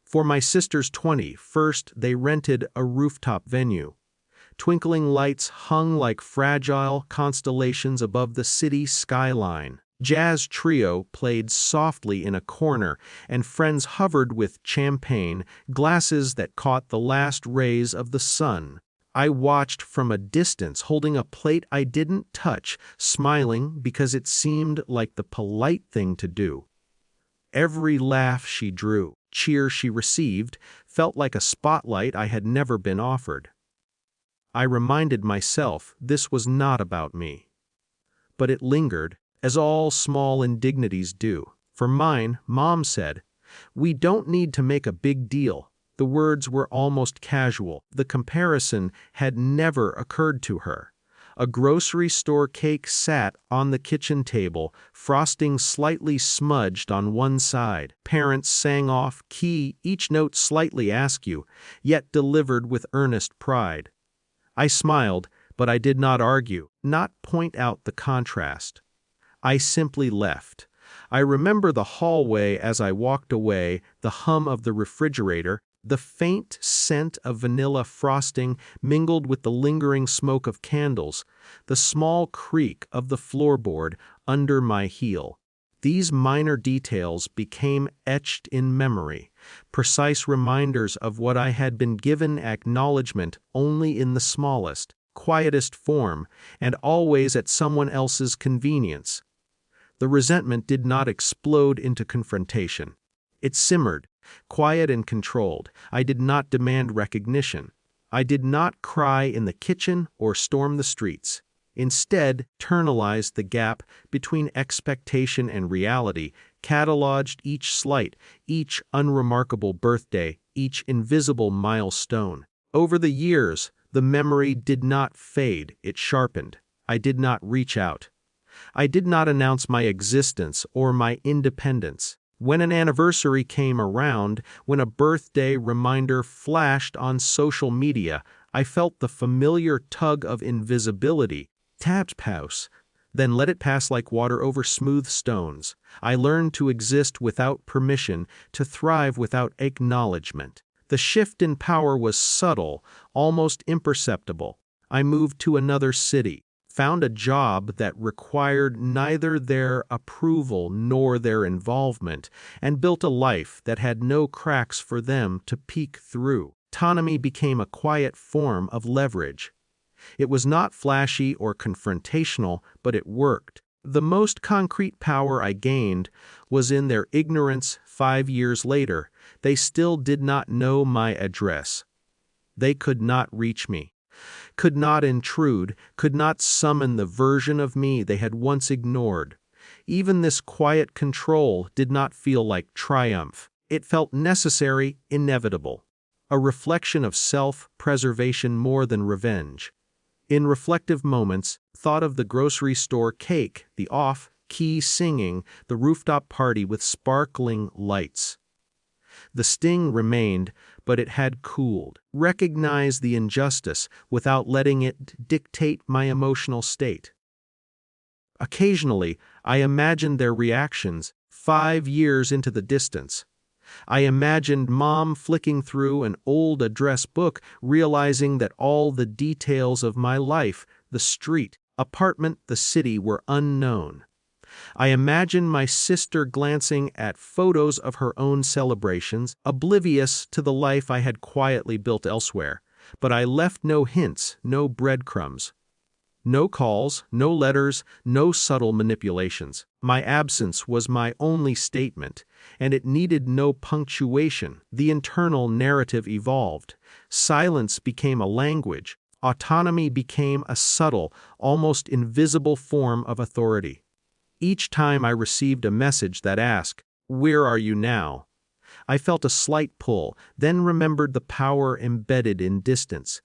For my sister's 21st, they rented a rooftop venue. Twinkling lights hung like fragile constellations above the city skyline. Jazz trio played softly in a corner, and friends hovered with champagne, glasses that caught the last rays of the sun. I watched from a distance, holding a plate I didn't touch, smiling because it seemed like the polite thing to do. Every laugh she drew, cheer she received, felt like a spotlight I had never been offered. I reminded myself this was not about me. But it lingered, as all small indignities do. For mine, Mom said, "We don't need to make a big deal." The words were almost casual. The comparison had never occurred to her. A grocery store cake sat on the kitchen table, frosting slightly smudged on one side. Parents sang Off-Key, each note slightly askew, yet delivered with earnest pride. I smiled, but I did not argue, not point out the contrast. I simply left. I remember the hallway as I walked away, the hum of the refrigerator, the faint scent of vanilla frosting mingled with the lingering smoke of candles, the small creak of the floorboard under my heel. These minor details became etched in memory, precise reminders of what I had been given acknowledgement only in the smallest, quietest form, and always at someone else's convenience. The resentment did not explode into confrontation. It simmered, quiet and controlled. I did not demand recognition. I did not cry in the kitchen or storm the streets. Instead, internalized the gap between expectation and reality, cataloged each slight, each unremarkable birthday, each invisible milestone. Over the years, the memory did not fade, it sharpened. I did not reach out. I did not announce my existence or my independence. When an anniversary came around, when a birthday reminder flashed on social media, I felt the familiar tug of invisibility. Tapped pause, then let it pass like water over smooth stones. I learned to exist without permission, to thrive without acknowledgement. The shift in power was subtle, almost imperceptible. I moved to another city, found a job that required neither their approval nor their involvement, and built a life that had no cracks for them to peek through. Autonomy became a quiet form of leverage. It was not flashy or confrontational, but it worked. The most concrete power I gained was in their ignorance. 5 years later, they still did not know my address. They could not reach me, could not intrude, could not summon the version of me they had once ignored. Even this quiet control did not feel like triumph. It felt necessary, inevitable, a reflection of self-preservation more than revenge. In reflective moments, thought of the grocery store cake, the off-key singing, the rooftop party with sparkling lights. The sting remained, but it had cooled. Recognize the injustice without letting it dictate my emotional state. Occasionally, I imagined their reactions 5 years into the distance. I imagined Mom flicking through an old address book, realizing that all the details of my life, the street, apartment, the city, were unknown. I imagined my sister glancing at photos of her own celebrations, oblivious to the life I had quietly built elsewhere. But I left no hints, no breadcrumbs. No calls, no letters, no subtle manipulations. My absence was my only statement, and it needed no punctuation. The internal narrative evolved. Silence became a language. Autonomy became a subtle, almost invisible form of authority. Each time I received a message that asked, "Where are you now?" I felt a slight pull, then remembered the power embedded in distance.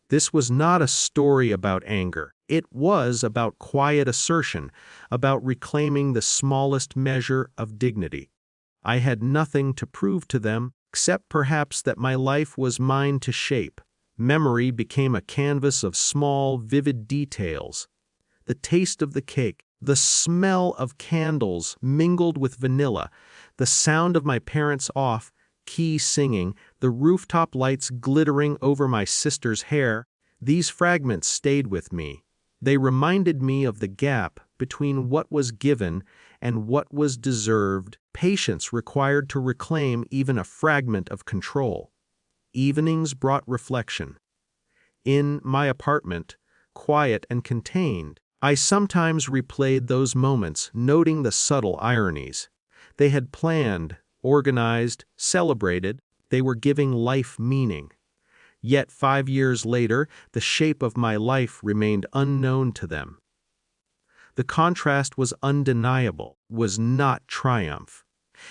This was not a story about anger. It was about quiet assertion, about reclaiming the smallest measure of dignity. I had nothing to prove to them, except perhaps that my life was mine to shape. Memory became a canvas of small, vivid details. The taste of the cake, the smell of candles mingled with vanilla, the sound of my parents' off Off-Key singing, the rooftop lights glittering over my sister's hair. These fragments stayed with me. They reminded me of the gap between what was given and what was deserved, patience required to reclaim even a fragment of control. Evenings brought reflection. In my apartment, quiet and contained, I sometimes replayed those moments, noting the subtle ironies. They had planned, organized, celebrated. They were giving life meaning. Yet 5 years later, the shape of my life remained unknown to them. The contrast was undeniable, was not triumph.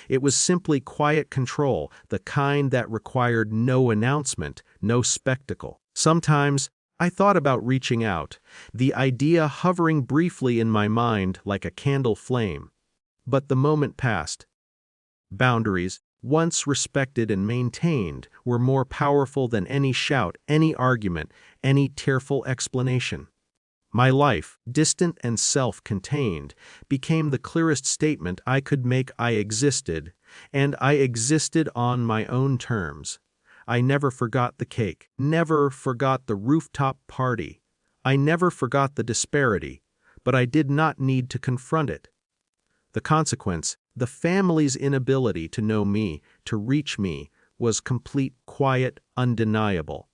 It was simply quiet control, the kind that required no announcement, no spectacle. Sometimes I thought about reaching out, the idea hovering briefly in my mind like a candle flame. But the moment passed. Boundaries, once respected and maintained, were more powerful than any shout, any argument, any tearful explanation. My life, distant and self-contained, became the clearest statement I could make. I existed, and I existed on my own terms. I never forgot the cake, never forgot the rooftop party. I never forgot the disparity, but I did not need to confront it. The consequence, the family's inability to know me, to reach me, was complete, quiet, undeniable.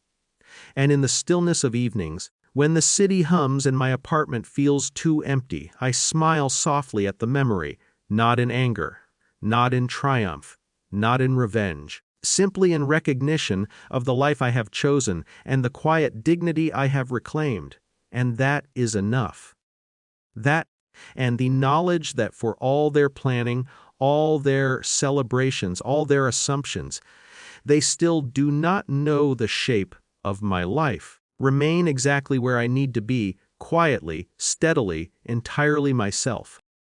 And in the stillness of evenings, when the city hums and my apartment feels too empty, I smile softly at the memory, not in anger, not in triumph, not in revenge, simply in recognition of the life I have chosen and the quiet dignity I have reclaimed. And that is enough. That, and the knowledge that for all their planning, all their celebrations, all their assumptions, they still do not know the shape of my life. Remain exactly where I need to be, quietly, steadily, entirely myself.